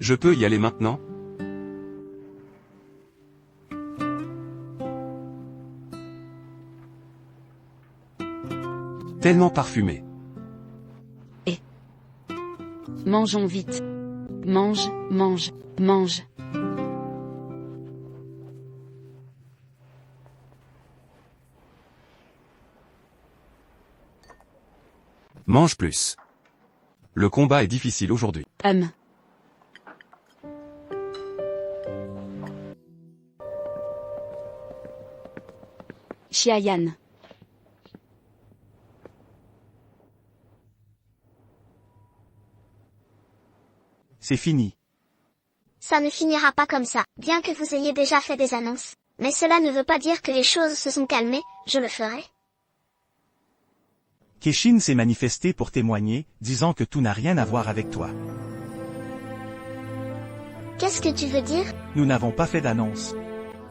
Je peux y aller maintenant? Tellement parfumé. Mangeons vite. Mange, mange, mange. Mange plus. Le combat est difficile aujourd'hui. Xiayan. C'est fini. Ça ne finira pas comme ça, bien que vous ayez déjà fait des annonces. Mais cela ne veut pas dire que les choses se sont calmées, je le ferai. Keshin s'est manifesté pour témoigner, disant que tout n'a rien à voir avec toi. Qu'est-ce que tu veux dire? Nous n'avons pas fait d'annonce.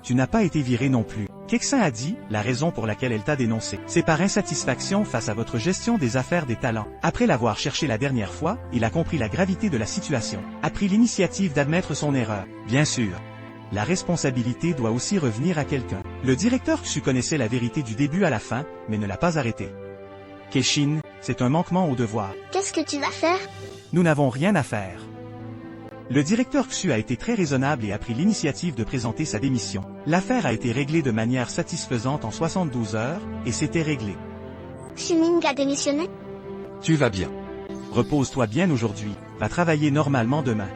Tu n'as pas été viré non plus. Kexin a dit, la raison pour laquelle elle t'a dénoncé, c'est par insatisfaction face à votre gestion des affaires des talents. Après l'avoir cherché la dernière fois, il a compris la gravité de la situation, a pris l'initiative d'admettre son erreur. Bien sûr. La responsabilité doit aussi revenir à quelqu'un. Le directeur Xu connaissait la vérité du début à la fin, mais ne l'a pas arrêté. Keshin, c'est un manquement au devoir. Qu'est-ce que tu vas faire? Nous n'avons rien à faire. Le directeur Xu a été très raisonnable et a pris l'initiative de présenter sa démission. L'affaire a été réglée de manière satisfaisante en 72 heures, et c'était réglé. Xuming a démissionné? Tu vas bien. Repose-toi bien aujourd'hui, va travailler normalement demain.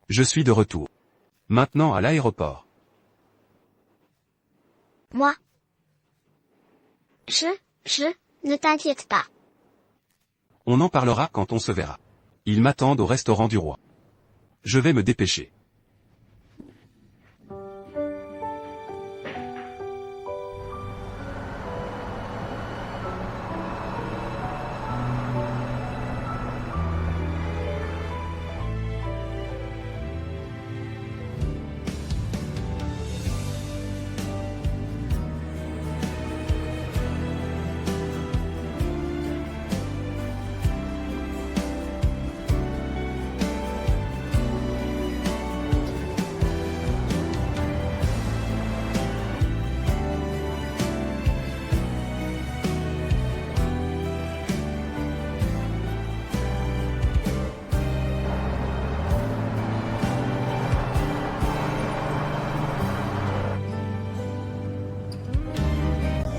Je suis de retour. Maintenant à l'aéroport. Moi? Ne t'inquiète pas. On en parlera quand on se verra. Ils m'attendent au restaurant du roi. Je vais me dépêcher.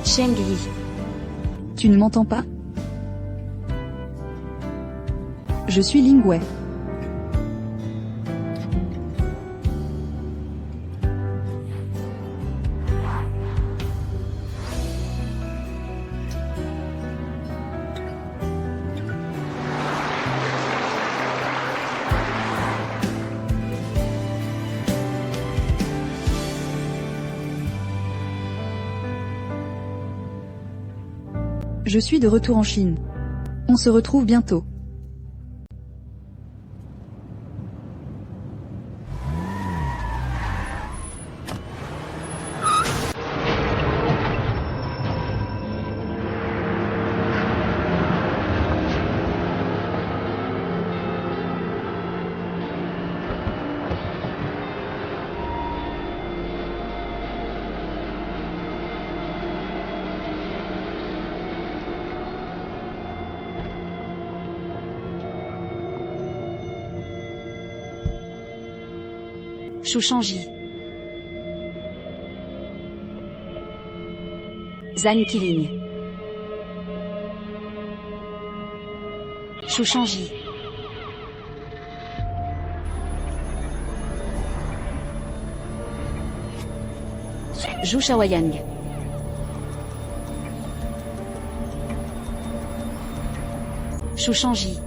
Chengli. Tu ne m'entends pas? Je suis Lingwei. Je suis de retour en Chine. On se retrouve bientôt. Shushanji. Zan Qiling. Chouchangi. Joushawayang. Chouchangi.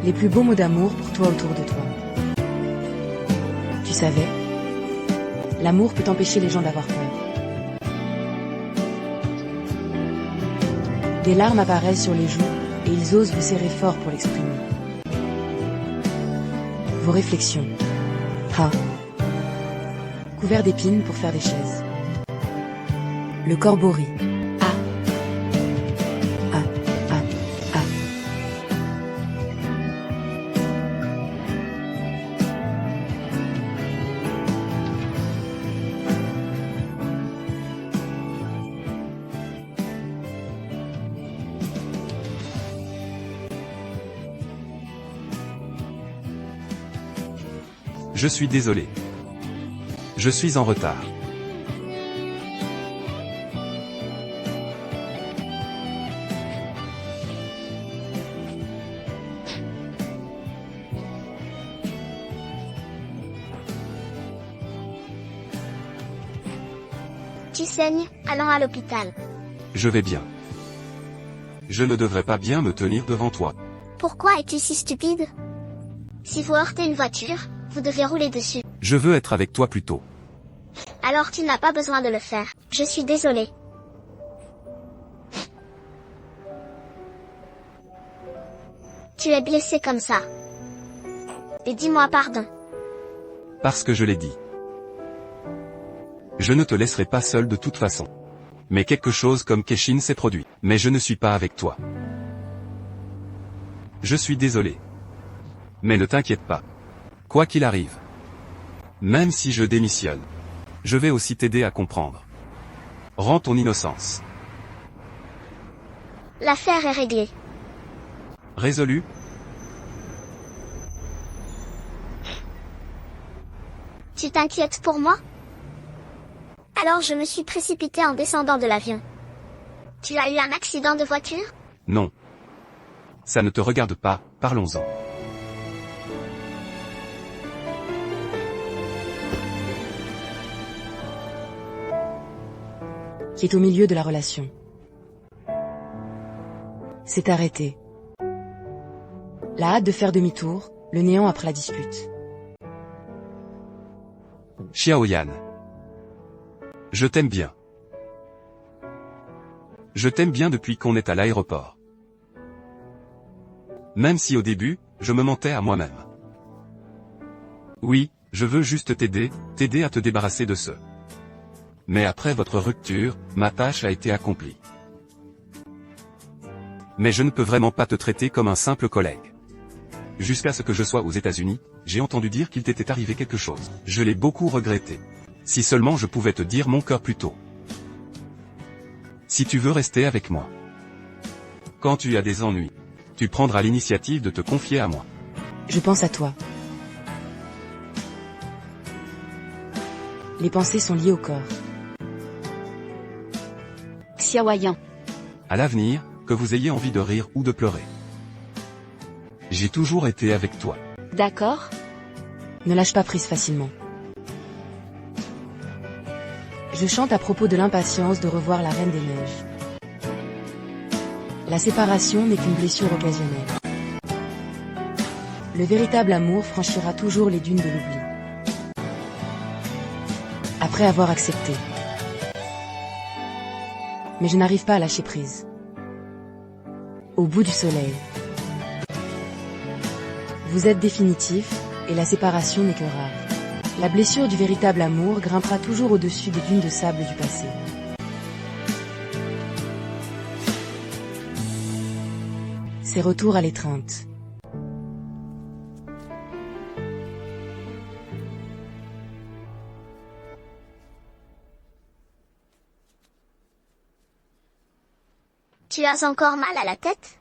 Les plus beaux mots d'amour pour toi autour de toi. Tu savais? L'amour peut empêcher les gens d'avoir peur. Des larmes apparaissent sur les joues, et ils osent vous serrer fort pour l'exprimer. Vos réflexions. Ah. Couverts d'épines pour faire des chaises. Le corbeau rit. Je suis désolé. Je suis en retard. Tu saignes, allons à l'hôpital. Je vais bien. Je ne devrais pas bien me tenir devant toi. Pourquoi es-tu si stupide? Si vous heurtez une voiture, vous devez rouler dessus. Je veux être avec toi plus tôt. Alors tu n'as pas besoin de le faire. Je suis désolée. Tu es blessé comme ça. Et dis-moi pardon. Parce que je l'ai dit. Je ne te laisserai pas seul de toute façon. Mais quelque chose comme Keshin s'est produit. Mais je ne suis pas avec toi. Je suis désolé. Mais ne t'inquiète pas. Quoi qu'il arrive. Même si je démissionne. Je vais aussi t'aider à comprendre. Rends ton innocence. L'affaire est réglée. Résolu? Tu t'inquiètes pour moi? Alors je me suis précipitée en descendant de l'avion. Tu as eu un accident de voiture? Non. Ça ne te regarde pas, parlons-en. Qui est au milieu de la relation. C'est arrêté. La hâte de faire demi-tour, le néant après la dispute. Xiaoyan. Je t'aime bien. Je t'aime bien depuis qu'on est à l'aéroport. Même si au début, je me mentais à moi-même. Oui, je veux juste t'aider à te débarrasser de ce. Mais après votre rupture, ma tâche a été accomplie. Mais je ne peux vraiment pas te traiter comme un simple collègue. Jusqu'à ce que je sois aux États-Unis, j'ai entendu dire qu'il t'était arrivé quelque chose. Je l'ai beaucoup regretté. Si seulement je pouvais te dire mon cœur plus tôt. Si tu veux rester avec moi. Quand tu as des ennuis, tu prendras l'initiative de te confier à moi. Je pense à toi. Les pensées sont liées au corps. Xiaoyan. À l'avenir, que vous ayez envie de rire ou de pleurer. J'ai toujours été avec toi. D'accord? Ne lâche pas prise facilement. Je chante à propos de l'impatience de revoir la Reine des Neiges. La séparation n'est qu'une blessure occasionnelle. Le véritable amour franchira toujours les dunes de l'oubli. Après avoir accepté. Mais je n'arrive pas à lâcher prise. Au bout du soleil. Vous êtes définitif, et la séparation n'est que rare. La blessure du véritable amour grimpera toujours au-dessus des dunes de sable du passé. c'est retour à l'étreinte. Tu as encore mal à la tête?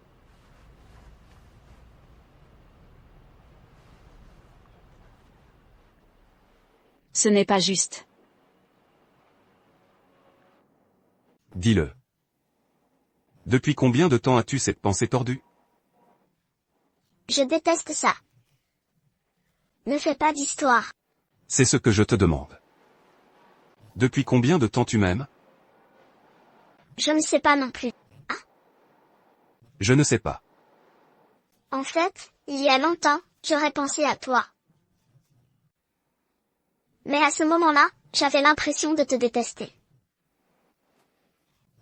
Ce n'est pas juste. Dis-le. Depuis combien de temps as-tu cette pensée tordue? Je déteste ça. Ne fais pas d'histoire. C'est ce que je te demande. Depuis combien de temps tu m'aimes? Je ne sais pas non plus. Je ne sais pas. En fait, il y a longtemps, j'aurais pensé à toi. Mais à ce moment-là, j'avais l'impression de te détester.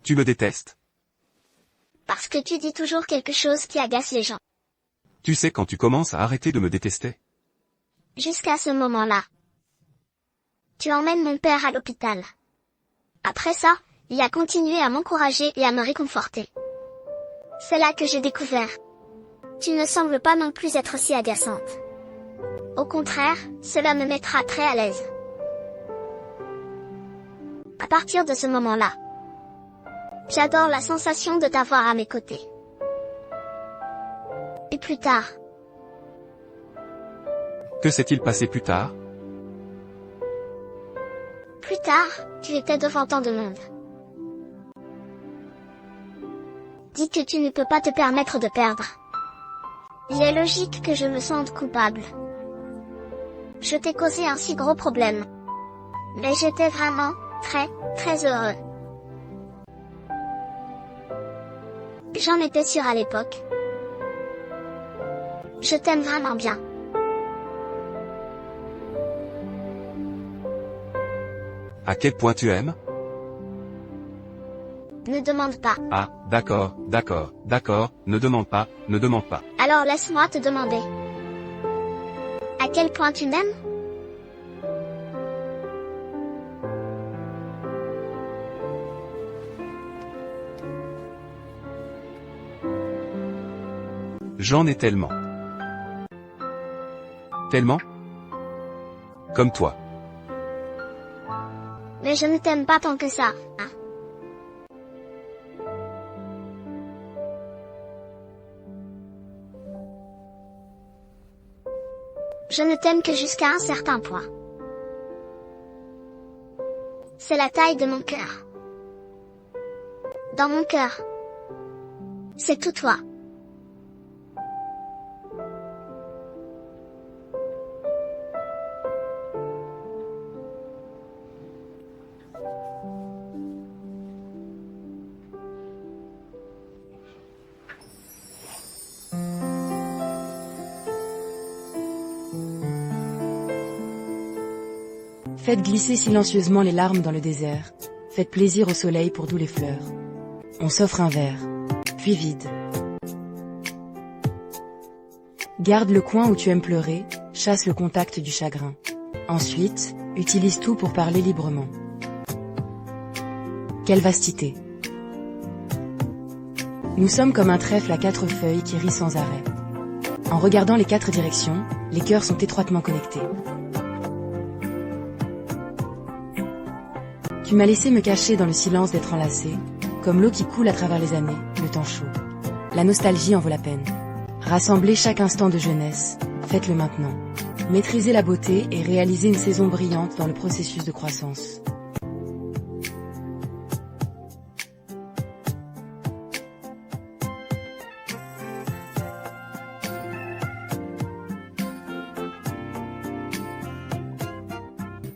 Tu me détestes? Parce que tu dis toujours quelque chose qui agace les gens. Tu sais quand tu commences à arrêter de me détester? Jusqu'à ce moment-là. Tu emmènes mon père à l'hôpital. Après ça, il a continué à m'encourager et à me réconforter. C'est là que j'ai découvert. Tu ne sembles pas non plus être si agaçante. Au contraire, cela me mettra très à l'aise. À partir de ce moment-là, j'adore la sensation de t'avoir à mes côtés. Et plus tard. Que s'est-il passé plus tard? Plus tard, tu étais devant tant de monde. Dis que tu ne peux pas te permettre de perdre. Il est logique que je me sente coupable. Je t'ai causé un si gros problème. Mais j'étais vraiment, très heureux. J'en étais sûre à l'époque. Je t'aime vraiment bien. À quel point tu aimes? Ne demande pas. Ah, d'accord, ne demande pas, ne demande pas. Alors laisse-moi te demander. À quel point tu m'aimes? J'en ai tellement. Tellement? Comme toi. Mais je ne t'aime pas tant que ça, hein. Je ne t'aime que jusqu'à un certain point. C'est la taille de mon cœur. Dans mon cœur. C'est tout toi. Faites glisser silencieusement les larmes dans le désert. Faites plaisir au soleil pour d'où les fleurs. On s'offre un verre, puis vide. Garde le coin où tu aimes pleurer, chasse le contact du chagrin. Ensuite, utilise tout pour parler librement. Quelle vastité! Nous sommes comme un trèfle à 4 feuilles qui rit sans arrêt. En regardant les 4 directions, les cœurs sont étroitement connectés. Tu m'as laissé me cacher dans le silence d'être enlacé, comme l'eau qui coule à travers les années, le temps chaud. La nostalgie en vaut la peine. Rassemblez chaque instant de jeunesse, faites-le maintenant. Maîtrisez la beauté et réalisez une saison brillante dans le processus de croissance.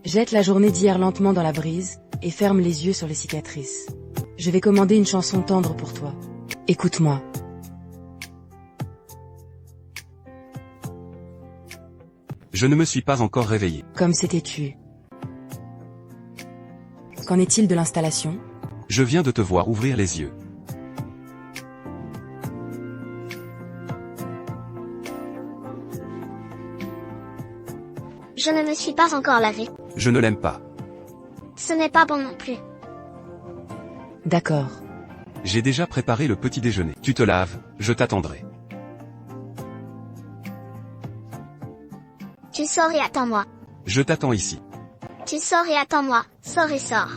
Jette la journée d'hier lentement dans la brise, et ferme les yeux sur les cicatrices. Je vais commander une chanson tendre pour toi. Écoute-moi. Je ne me suis pas encore réveillé. Comme s'était tu. Qu'en est-il de l'installation? Je viens de te voir ouvrir les yeux. Je ne me suis pas encore lavé. Je ne l'aime pas. Ce n'est pas bon non plus. D'accord. J'ai déjà préparé le petit déjeuner. Tu te laves, je t'attendrai. Tu sors et attends-moi. Je t'attends ici. Tu sors et attends-moi. Sors et sors.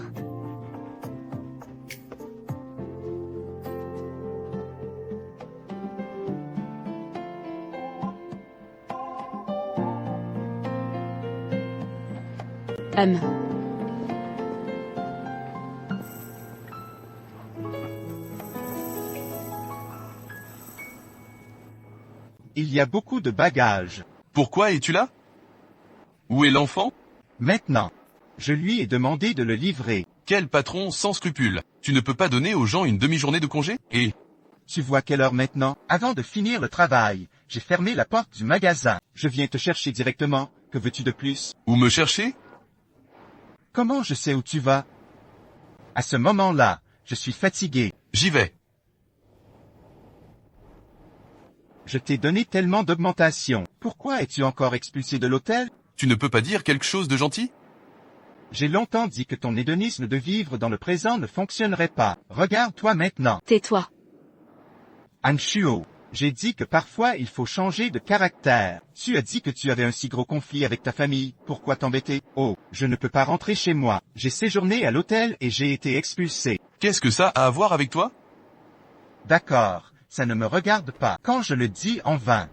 Il y a beaucoup de bagages. Pourquoi es-tu là? Où est l'enfant? Maintenant. Je lui ai demandé de le livrer. Quel patron sans scrupules! Tu ne peux pas donner aux gens une demi-journée de congé? Et Tu vois quelle heure maintenant? Avant de finir le travail, j'ai fermé la porte du magasin. Je viens te chercher directement. Que veux-tu de plus? où me chercher? Comment je sais où tu vas? À ce moment-là, je suis fatigué. J'y vais. Je t'ai donné tellement d'augmentation. Pourquoi es-tu encore expulsé de l'hôtel? Tu ne peux pas dire quelque chose de gentil? J'ai longtemps dit que ton hédonisme de vivre dans le présent ne fonctionnerait pas. Regarde-toi maintenant. Tais-toi. Anshuo, j'ai dit que parfois il faut changer de caractère. Tu as dit que tu avais un si gros conflit avec ta famille. Pourquoi t'embêter? Oh, je ne peux pas rentrer chez moi. J'ai séjourné à l'hôtel et j'ai été expulsé. Qu'est-ce que ça a à voir avec toi? D'accord, ça ne me regarde pas. Quand je le dis en vain.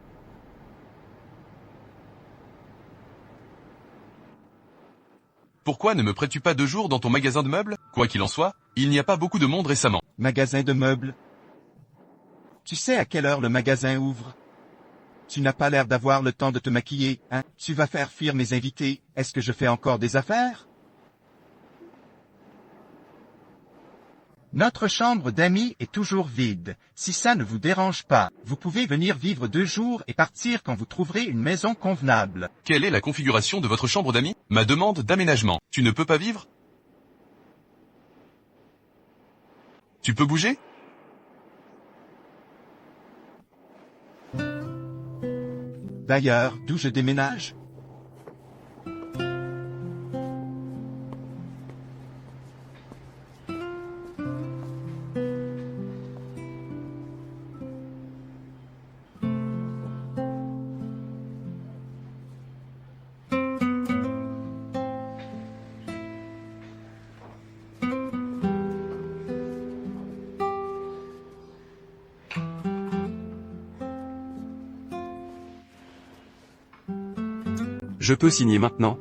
Pourquoi ne me prêtes-tu pas 2 jours dans ton magasin de meubles? Quoi qu'il en soit, il n'y a pas beaucoup de monde récemment. Magasin de meubles. Tu sais à quelle heure le magasin ouvre? Tu n'as pas l'air d'avoir le temps de te maquiller, hein? Tu vas faire fuir mes invités. Est-ce que je fais encore des affaires? Notre chambre d'amis est toujours vide. Si ça ne vous dérange pas, vous pouvez venir vivre 2 jours et partir quand vous trouverez une maison convenable. Quelle est la configuration de votre chambre d'amis? Ma demande d'aménagement. Tu ne peux pas vivre? Tu peux bouger? D'ailleurs, d'où je déménage? Je peux signer maintenant?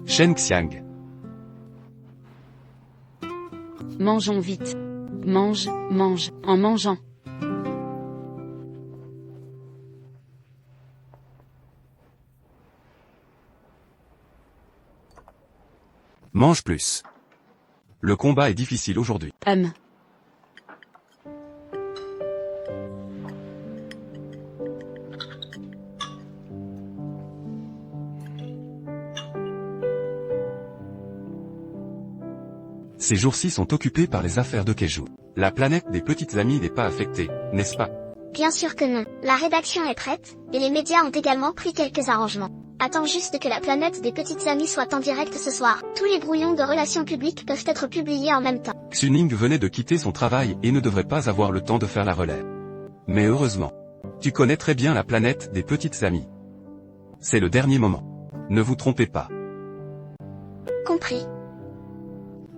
Shen Xiang. Mangeons vite. Mange, mange, en mangeant. Mange plus. Le combat est difficile aujourd'hui. Ces jours-ci sont occupés par les affaires de Keiju. La planète des petites amies n'est pas affectée, n'est-ce pas? Bien sûr que non. La rédaction est prête, et les médias ont également pris quelques arrangements. Attends juste que la planète des petites amies soit en direct ce soir. Tous les brouillons de relations publiques peuvent être publiés en même temps. Xuning venait de quitter son travail et ne devrait pas avoir le temps de faire la relève. Mais heureusement. Tu connais très bien la planète des petites amies. C'est le dernier moment. Ne vous trompez pas. Compris.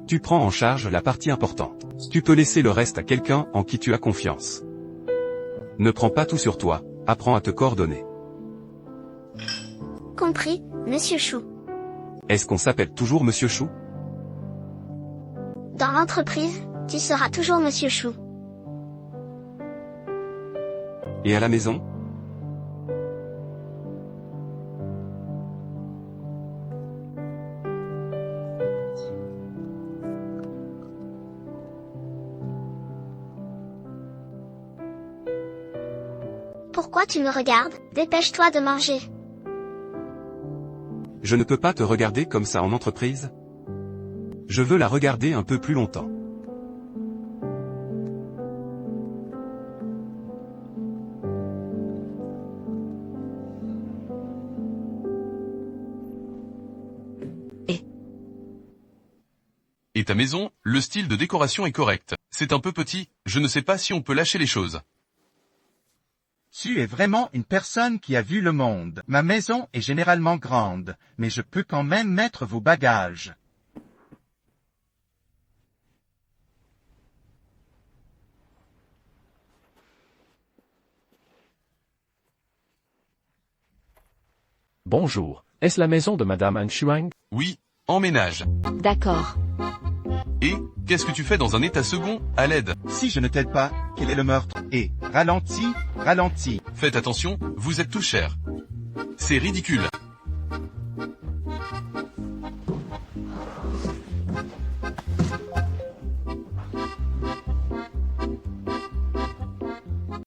Tu prends en charge la partie importante. Tu peux laisser le reste à quelqu'un en qui tu as confiance. Ne prends pas tout sur toi, apprends à te coordonner. Compris, Monsieur Chou. Est-ce qu'on s'appelle toujours Monsieur Chou? Dans l'entreprise, tu seras toujours Monsieur Chou. Et à la maison? Pourquoi tu me regardes? Dépêche-toi de manger. Je ne peux pas te regarder comme ça en entreprise. Je veux la regarder un peu plus longtemps. Et ta maison, le style de décoration est correct. C'est un peu petit, je ne sais pas si on peut lâcher les choses. Tu es vraiment une personne qui a vu le monde. Ma maison est généralement grande, mais je peux quand même mettre vos bagages. Bonjour, est-ce la maison de Madame An Shuang? Oui, emménage. D'accord. Et, qu'est-ce que tu fais dans un état second, à l'aide? Si je ne t'aide pas, quel est le meurtre? Et, ralentis, ralentis. Faites attention, vous êtes tous chers. C'est ridicule.